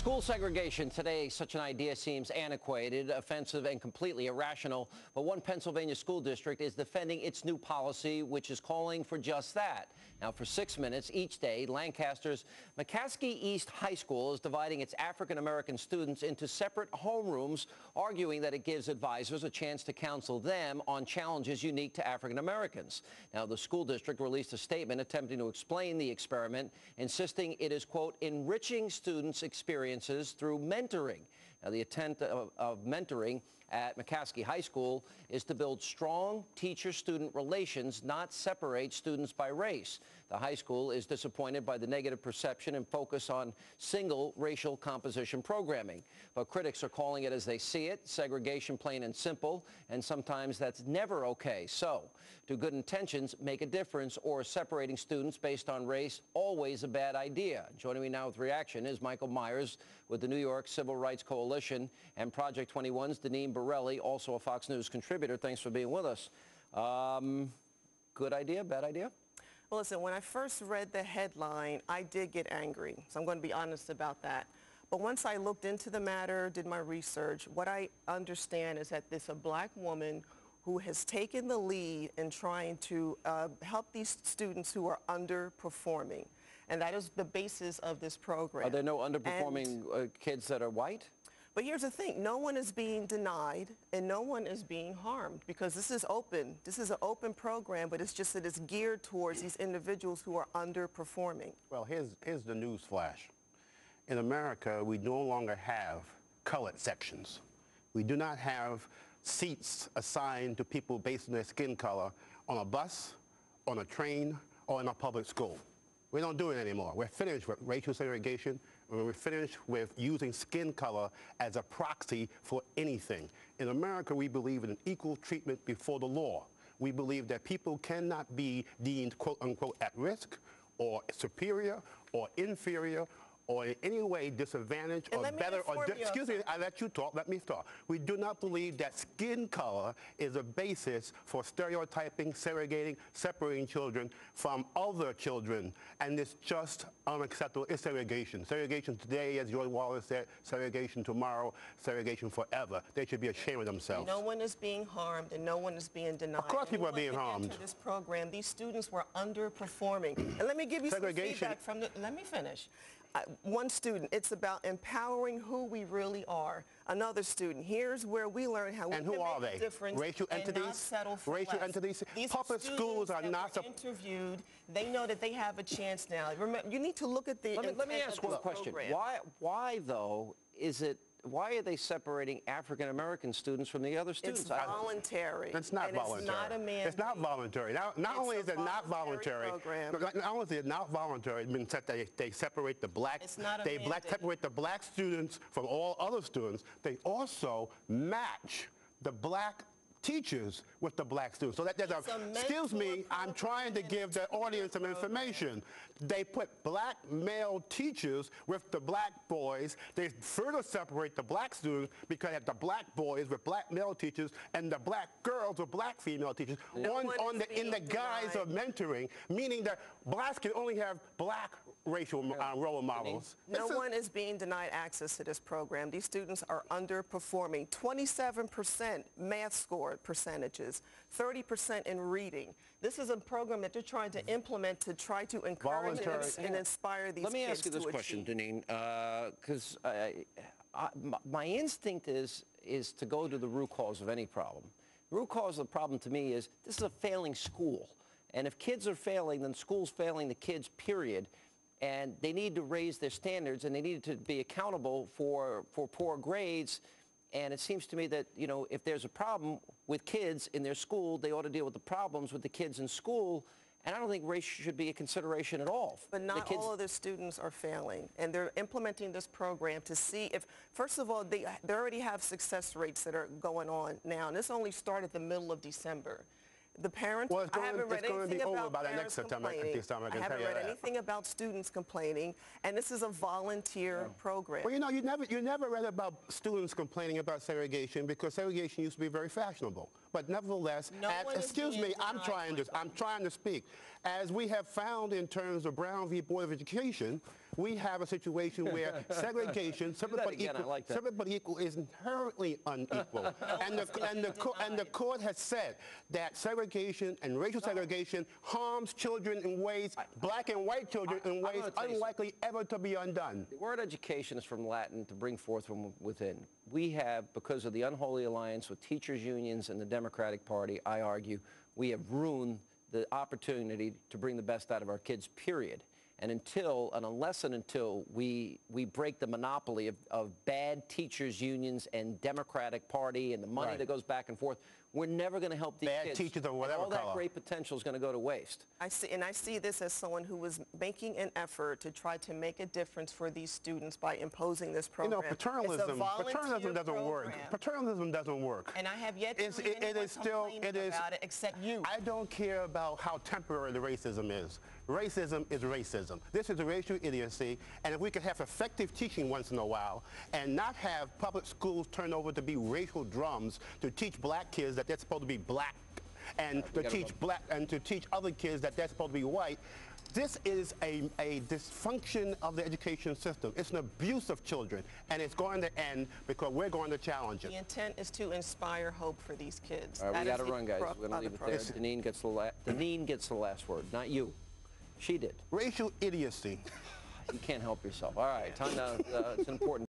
School segregation today, such an idea seems antiquated, offensive, and completely irrational. But one Pennsylvania school district is defending its new policy, which is calling for just that. Now, for 6 minutes each day, Lancaster's McCaskey East High School is dividing its African-American students into separate homerooms, arguing that it gives advisors a chance to counsel them on challenges unique to African-Americans. Now, the school district released a statement attempting to explain the experiment, insisting it is, quote, enriching students' experiences through mentoring. Now, the intent of mentoring at McCaskey High School is to build strong teacher-student relations, not separate students by race. The high school is disappointed by the negative perception and focus on single racial composition programming. But critics are calling it as they see it, segregation plain and simple, and sometimes that's never okay. So, do good intentions make a difference, or is separating students based on race always a bad idea? Joining me now with reaction is Michael Meyers with the New York Civil Rights Coalition and Project 21's Deneen Borelli, also a Fox News contributor. Thanks for being with us. Good idea, bad idea? Well, listen, when I first read the headline, I did get angry, so I'm going to be honest about that. But once I looked into the matter, did my research, what I understand is that there's a black woman who has taken the lead in trying to help these students who are underperforming. And that is the basis of this program. Are there no underperforming kids that are white? But here's the thing, no one is being denied and no one is being harmed, because this is open. This is an open program, but it's just that it's geared towards these individuals who are underperforming. Well, here's the news flash. In America, we no longer have colored sections. We do not have seats assigned to people based on their skin color on a bus, on a train, or in a public school. We don't do it anymore. We're finished with racial segregation. We're finished with using skin color as a proxy for anything. In America, we believe in an equal treatment before the law. We believe that people cannot be deemed, quote unquote, at risk or superior or inferior or in any way disadvantaged or better, or excuse me, I let you talk, let me start. We do not believe that skin color is a basis for stereotyping, segregating, separating children from other children, and it's just unacceptable. It's segregation. Segregation today, as George Wallace said, segregation tomorrow, segregation forever. They should be ashamed of themselves. No one is being harmed and no one is being denied. Of course people are being harmed. This program, these students were underperforming. And let me give you some feedback from the, let me finish. One student, it's about empowering who we really are. Another student, here's where we learn how we can make a difference. Racial entities? And not settle for racial less. entities? These public schools are not interviewed. They know that they have a chance now. Remember, you need to look at the Let me ask one question. Why though is it? Why are they separating African-American students from the other students? It's voluntary. It's not voluntary. It's not a mandate. It's not voluntary. Not only is it not voluntary, not only is it not voluntary, it means that they separate the black, separate the black students from all other students. They also match the black teachers with the black students. So that there's excuse me, I'm trying to give the audience some information. They put black male teachers with the black boys. They further separate the black students because they have the black boys with black male teachers and the black girls with black female teachers in the guise of mentoring, meaning that blacks can only have black racial role models. No one is being denied access to this program. These students are underperforming. 27% math score percentages, 30% in reading. This is a program that they're trying to implement to try to encourage and inspire these kids. Let me ask you this question, Deneen, because my instinct is to go to the root cause of any problem. The root cause of the problem to me is this is a failing school. And if kids are failing, then school's failing the kids, period. And they need to raise their standards, and they need to be accountable for poor grades. And it seems to me that, you know, if there's a problem with kids in their school, they ought to deal with the problems with the kids in school. And I don't think race should be a consideration at all. But not all of the students are failing. And they're implementing this program to see if, first of all, they already have success rates that are going on now. And this only started the middle of December. The parents, I haven't read anything about parents complaining. I haven't read anything about students complaining, and this is a volunteer program. Well, you know, you never read about students complaining about segregation because segregation used to be very fashionable. But nevertheless, excuse me, I'm trying to speak. As we have found in terms of Brown v. Board of Education, we have a situation where segregation, separate but equal, is inherently unequal. and the court has said that segregation and racial segregation harms children in ways, black and white children, in ways unlikely ever to be undone. The word education is from Latin, to bring forth from within. We have, because of the unholy alliance with teachers' unions and the Democratic Party, I argue, we have ruined the opportunity to bring the best out of our kids, period. And unless and until we break the monopoly of bad teachers' unions and Democratic Party and the money that goes back and forth, we're never going to help these kids. Bad teachers of whatever color. All that great potential is going to go to waste. I see this as someone who was making an effort to try to make a difference for these students by imposing this program. You know, paternalism doesn't work. Paternalism doesn't work. And I have yet to hear anyone complain about it except you. I don't care about how temporary the racism is. Racism is racism. This is a racial idiocy, and if we could have effective teaching once in a while and not have public schools turn over to be racial drums to teach black kids that they're supposed to be black and to teach other kids that they're supposed to be white. This is a dysfunction of the education system. It's an abuse of children, and it's going to end because we're going to challenge it. The intent is to inspire hope for these kids. All right, we got to run, guys. We're going to leave it there. Deneen gets the last word, not you. She did. Racial idiocy. You can't help yourself. All right, time now. It's important.